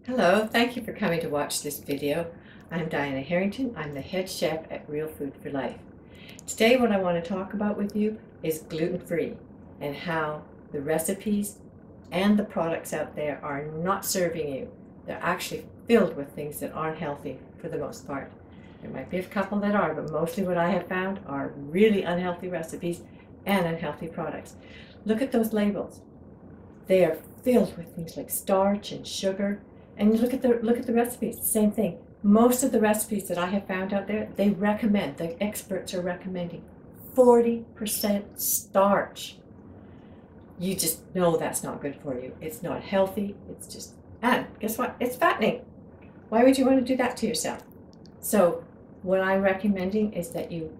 Hello, thank you for coming to watch this video. I'm Diana Herrinton. I'm the head chef at Real Food for Life. Today what I want to talk about with you is gluten-free and how the recipes and the products out there are not serving you. They're actually filled with things that aren't healthy for the most part. There might be a couple that are, but mostly what I have found are really unhealthy recipes and unhealthy products. Look at those labels. They are filled with things like starch and sugar. And look at the recipes, same thing. Most of the recipes that I have found out there, the experts are recommending 40% starch. You just know that's not good for you. It's not healthy. And guess what? It's fattening. Why would you want to do that to yourself? So what I'm recommending is that you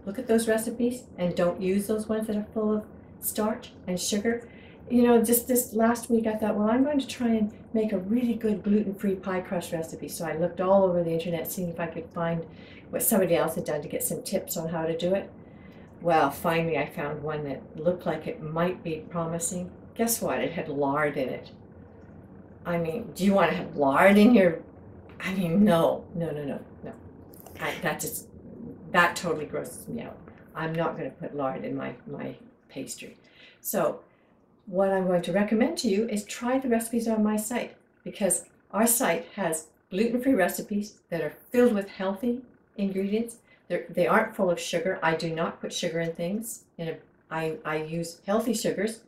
look at those recipes and don't use those ones that are full of starch and sugar. You know, just this last week I thought, well, I'm going to try and make a really good gluten-free pie crust recipe. So I looked all over the internet seeing if I could find what somebody else had done to get some tips on how to do it. Well, finally I found one that looked like it might be promising. Guess what? It had lard in it. I mean, do you want to have lard in your... I mean, no. That totally grosses me out. I'm not going to put lard in my pastry. So what I'm going to recommend to you is try the recipes on my site, because our site has gluten-free recipes that are filled with healthy ingredients. They aren't full of sugar. I do not put sugar in things. I use healthy sugars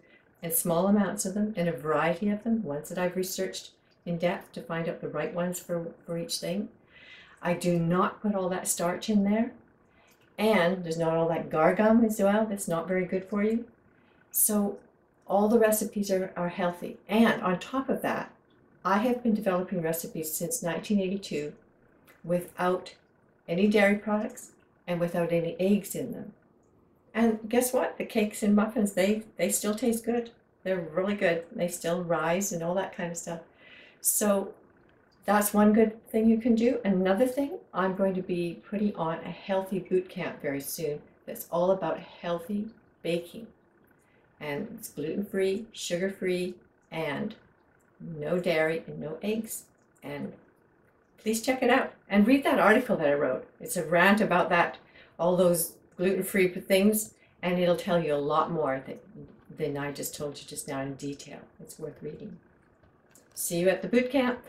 and small amounts of them in a variety of them, ones that I've researched in depth to find out the right ones for each thing. I do not put all that starch in there, and there's not all that gar gum as well. That's not very good for you. So all the recipes are healthy. And on top of that, I have been developing recipes since 1982 without any dairy products and without any eggs in them. And guess what? The cakes and muffins, they still taste good. They're really good. They still rise and all that kind of stuff. So that's one good thing you can do. Another thing, I'm going to be putting on a healthy boot camp very soon that's all about healthy baking. And it's gluten-free, sugar-free, and no dairy and no eggs. And please check it out and read that article that I wrote. It's a rant about that, all those gluten-free things, and it'll tell you a lot more than I just told you just now in detail. It's worth reading. See you at the boot camp.